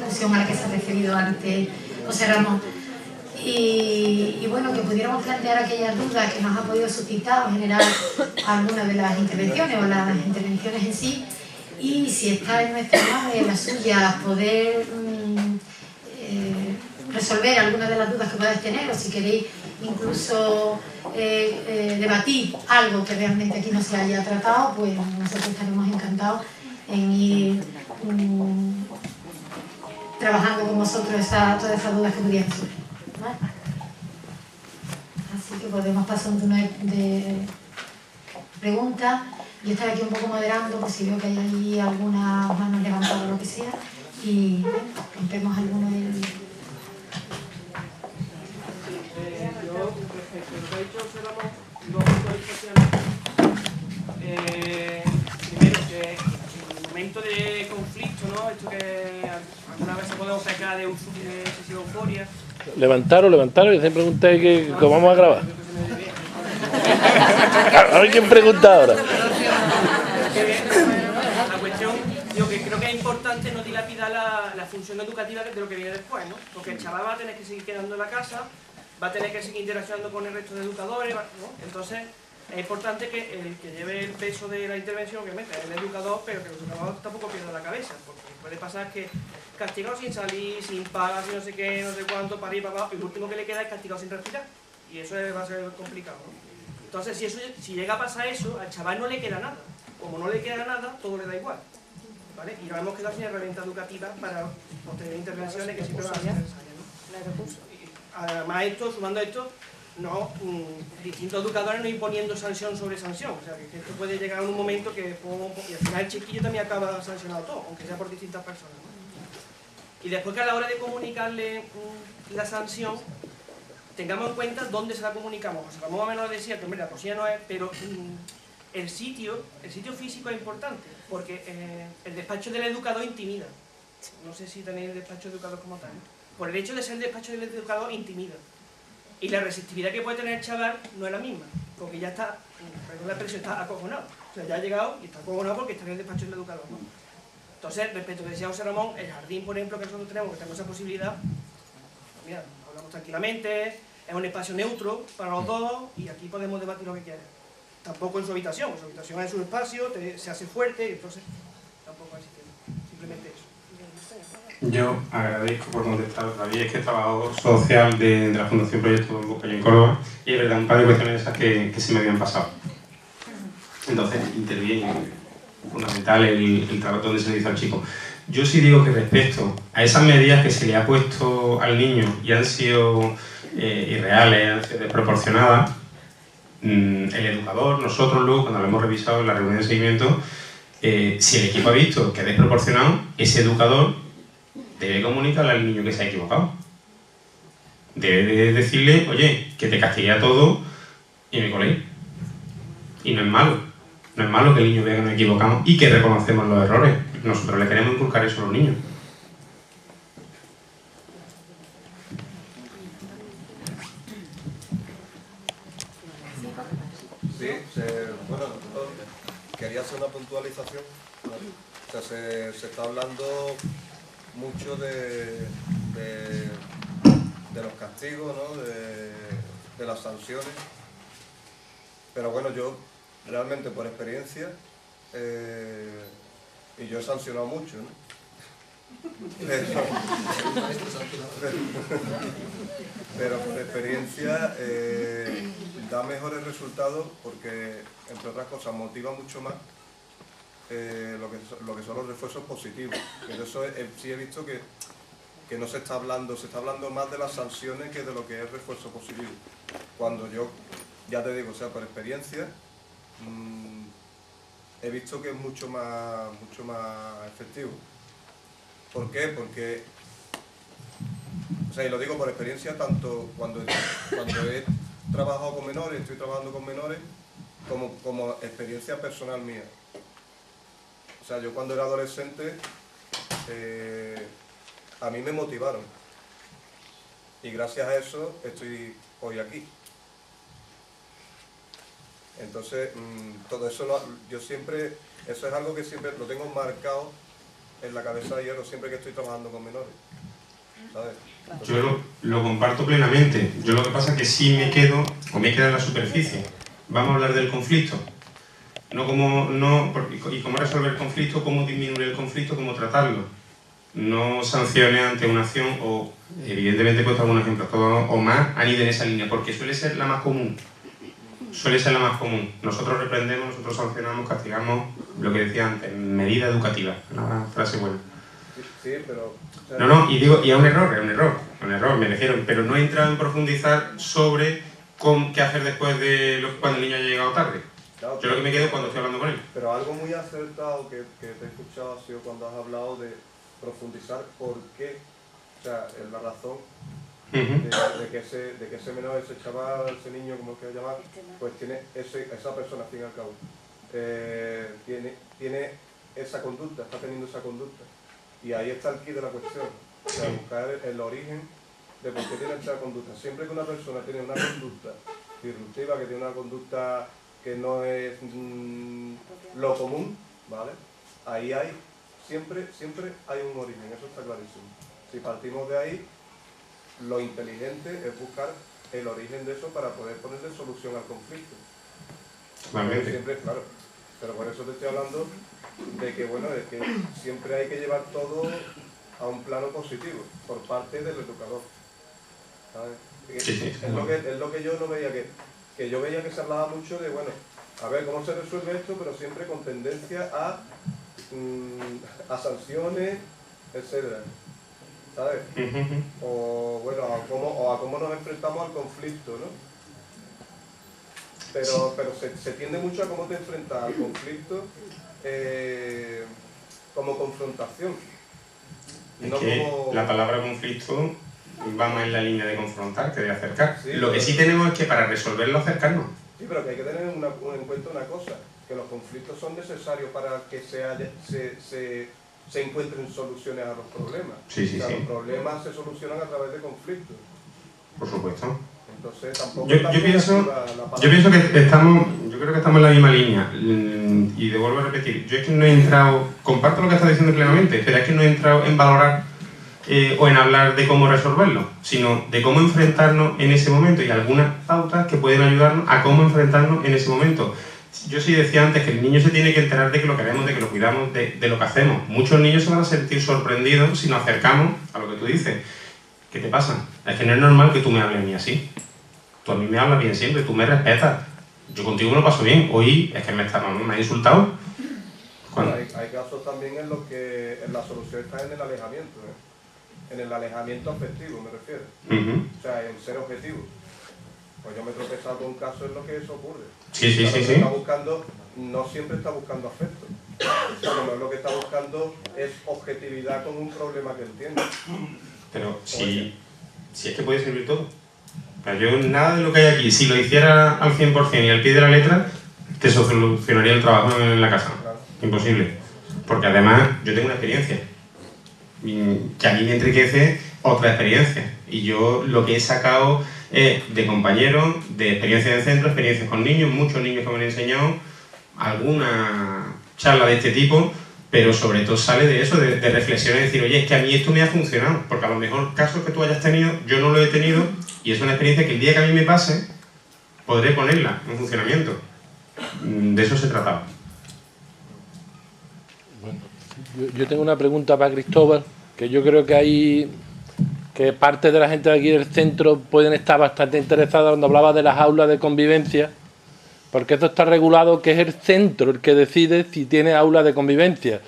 discusión a la que se ha referido antes José Ramón. Y bueno, que pudiéramos plantear aquellas dudas que nos ha podido suscitar o generar alguna de las intervenciones o las intervenciones en sí, y si está en nuestra mano y en la suya poder resolver algunas de las dudas que podáis tener, o si queréis incluso debatir algo que realmente aquí no se haya tratado, pues nosotros estaremos encantados en ir trabajando con vosotros todas esas dudas que pudieran surgir, ¿vale? Así que podemos pasar a un turno de preguntas. Yo estaré aquí un poco moderando, por si veo que hay ahí algunas manos levantadas o lo que sea, y rompemos alguno del... Yo, respecto a lo que ha dicho José Ramón, dos puntualizaciones. Primero, que en el momento de conflicto, ¿no? Esto que alguna vez podemos pecar de excesiva euforia. Levantaros, y hacen preguntas que vamos a grabar. A ver quién pregunta ahora. La cuestión, yo que creo que es importante no dilapidar la función educativa de lo que viene después, ¿no? Porque el chaval va a tener que seguir quedando en la casa, va a tener que seguir interaccionando con el resto de educadores, ¿no? Entonces es importante que el que lleve el peso de la intervención, obviamente, es el educador, pero que el educador tampoco pierda la cabeza, porque puede pasar que castigado sin salir, sin paga, sin no sé qué, no sé cuánto, para ir para abajo, y lo último que le queda es castigado sin respirar, y eso va a ser complicado, ¿no? Entonces, si llega a pasar eso, al chaval no le queda nada. Como no le queda nada, todo le da igual, ¿vale? Y nos hemos quedado sin herramientas educativas para obtener intervenciones que siempre van a ser necesarias, ¿no? Además, sumando a esto, distintos educadores no imponiendo sanción sobre sanción. O sea, que esto puede llegar a un momento que y al final el chiquillo también acaba sancionado todo, aunque sea por distintas personas, ¿no? Y después que a la hora de comunicarle la sanción, tengamos en cuenta dónde se la comunicamos. O sea, Ramón más o menos decía que, hombre, la cosilla no es, pero el sitio físico es importante, porque el despacho del educador intimida. No sé si tenéis el despacho de educador como tal, ¿no? Por el hecho de ser el despacho del educador intimida. Y la receptividad que puede tener el chaval no es la misma, porque ya está, perdón la expresión, está acojonado. O sea, ya ha llegado y está acojonado porque está en el despacho del educador, ¿no? Entonces, respecto a lo que decía José Ramón, el jardín, por ejemplo, que nosotros tenemos esa posibilidad, pues mira, hablamos tranquilamente, es un espacio neutro para los dos y aquí podemos debatir lo que quieran. Tampoco en su habitación es su espacio, se hace fuerte, y entonces tampoco hay sistema, simplemente eso. Yo agradezco por contestar otra vez, es que el trabajo social de la Fundación Proyecto Bocayo en Córdoba, y es verdad, un par de cuestiones esas que se me habían pasado. Entonces interviene fundamental el trabajo donde se le dice al chico. Yo sí digo que respecto a esas medidas que se le ha puesto al niño y han sido irreales, han sido desproporcionadas, el educador, nosotros luego, cuando lo hemos revisado en la reunión de seguimiento, si el equipo ha visto que es desproporcionado, ese educador debe comunicarle al niño que se ha equivocado. Debe de decirle, oye, que te castigué a todo y me colé. Y no es malo. No es malo que el niño vea que nos equivocamos y que reconocemos los errores. Nosotros le queremos inculcar eso a los niños. Sí, bueno, quería hacer una puntualización. O sea, se está hablando mucho de los castigos, ¿no? de las sanciones. Pero bueno, yo realmente por experiencia, y yo he sancionado mucho, ¿no? Pero por experiencia da mejores resultados porque, entre otras cosas, motiva mucho más lo que son los refuerzos positivos. Pero eso sí he visto que no se está hablando más de las sanciones que de lo que es refuerzo positivo. Cuando yo, ya te digo, o sea, por experiencia, he visto que es mucho más efectivo. ¿Por qué? Porque, o sea, y lo digo por experiencia, tanto cuando he trabajado con menores, estoy trabajando con menores, como experiencia personal mía. O sea, yo cuando era adolescente, a mí me motivaron. Y gracias a eso estoy hoy aquí. Entonces, todo eso, eso es algo que siempre lo tengo marcado en la cabeza de hierro siempre que estoy trabajando con menores, ¿sabes? Entonces, Yo lo comparto plenamente. Yo lo que pasa es que sí me quedo en la superficie. Vamos a hablar del conflicto. Y cómo resolver el conflicto, cómo disminuir el conflicto, cómo tratarlo. No sanciones ante una acción o, evidentemente, he puesto algún ejemplo, todo o más han ido en esa línea, porque suele ser la más común. Suele ser la más común. Nosotros reprendemos, nosotros sancionamos, castigamos, lo que decía antes, medida educativa, una frase buena. sí, pero... o sea, No, y digo, y es un error, me refiero, pero no he entrado en profundizar sobre qué hacer después de cuando el niño haya llegado tarde. claro, Yo lo que me quedo es cuando estoy hablando con él. pero algo muy acertado que te he escuchado ha sido cuando has hablado de profundizar por qué, o sea, la razón de que ese menor, ese chaval, ese niño, como quiera llamar, pues tiene esa persona, al fin y al cabo, tiene esa conducta, está teniendo esa conducta. Y ahí está el quid de la cuestión, o sea, buscar el origen de por qué tiene esa conducta. Siempre que una persona tiene una conducta disruptiva, que tiene una conducta que no es lo común, ¿vale? Ahí siempre hay un origen, eso está clarísimo. Si partimos de ahí, lo inteligente es buscar el origen de eso para poder ponerle solución al conflicto. Siempre, claro, pero por eso te estoy hablando de que, bueno, de que siempre hay que llevar todo a un plano positivo por parte del educador, ¿sabes? Es lo que yo no veía, que yo veía que se hablaba mucho de, bueno, a ver cómo se resuelve esto, pero siempre con tendencia a sanciones, etcétera, ¿sabes? O bueno, a cómo nos enfrentamos al conflicto, ¿no? Pero se tiende mucho a cómo te enfrentas al conflicto como confrontación. Es No que como... la palabra conflicto va más en la línea de confrontar que de acercar. Sí, lo que sí tenemos es que para resolverlo acercarnos. Sí, pero que hay que tener en cuenta una cosa, que los conflictos son necesarios para que se encuentren soluciones a los problemas. Sí. Los problemas se solucionan a través de conflictos. Por supuesto. Entonces tampoco... Yo pienso que yo creo que estamos en la misma línea. Y te vuelvo a repetir, yo es que no he entrado, comparto lo que estás diciendo plenamente, pero es que no he entrado en valorar o en hablar de cómo resolverlo, sino de cómo enfrentarnos en ese momento y algunas pautas que pueden ayudarnos a cómo enfrentarnos en ese momento. Yo sí decía antes que el niño se tiene que enterar de que lo queremos, de que lo cuidamos, de lo que hacemos. Muchos niños se van a sentir sorprendidos si nos acercamos a lo que tú dices. ¿Qué te pasa? Es que no es normal que tú me hables a mí así. Tú a mí me hablas bien siempre, tú me respetas. Yo contigo me lo paso bien. Hoy es que me has insultado. Bueno, hay casos también en los que la solución está en el alejamiento, en el alejamiento afectivo, me refiero. O sea, en ser objetivo. Pues yo me he tropezado con un caso en lo que eso ocurre. Sí. Está buscando, no siempre está buscando afecto. O sea, lo que está buscando es objetividad con un problema que entiende. Pero si es que puede servir todo. O sea, yo nada de lo que hay aquí, si lo hiciera al 100% y al pie de la letra, te solucionaría el trabajo en la casa. Claro. Imposible. Porque además yo tengo una experiencia que a mí me enriquece otra experiencia. Y yo lo que he sacado de compañeros, de experiencias en centro, experiencias con niños, muchos niños que me han enseñado, alguna charla de este tipo, pero sobre todo sale de eso, de reflexionar y decir, oye, es que a mí esto me ha funcionado, porque a lo mejor casos que tú hayas tenido, yo no lo he tenido, y es una experiencia que el día que a mí me pase, podré ponerla en funcionamiento. De eso se trataba. Bueno, yo tengo una pregunta para Cristóbal, que yo creo que parte de la gente de aquí del centro pueden estar bastante interesada cuando hablaba de las aulas de convivencia, porque esto está regulado que es el centro el que decide si tiene aulas de convivencia.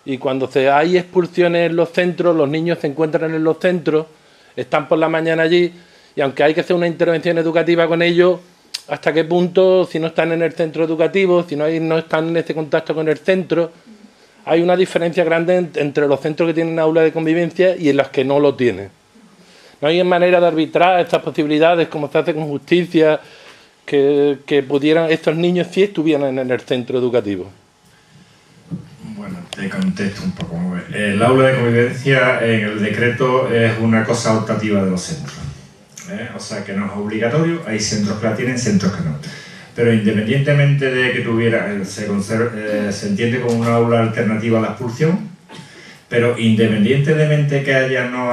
Y cuando hay expulsiones en los centros, los niños se encuentran en los centros, están por la mañana allí, y aunque hay que hacer una intervención educativa con ellos, hasta qué punto, si no están en el centro educativo, si no están en ese contacto con el centro, hay una diferencia grande entre los centros que tienen aula de convivencia y en los que no lo tienen. No hay manera de arbitrar estas posibilidades como se hace con justicia, que pudieran estos niños si estuvieran en el centro educativo. Bueno, te contesto un poco. El aula de convivencia en el decreto es una cosa optativa de los centros. O sea que no es obligatorio, hay centros que la tienen, centros que no. Pero independientemente de que tuviera, se entiende como una aula alternativa a la expulsión, Pero independientemente que haya no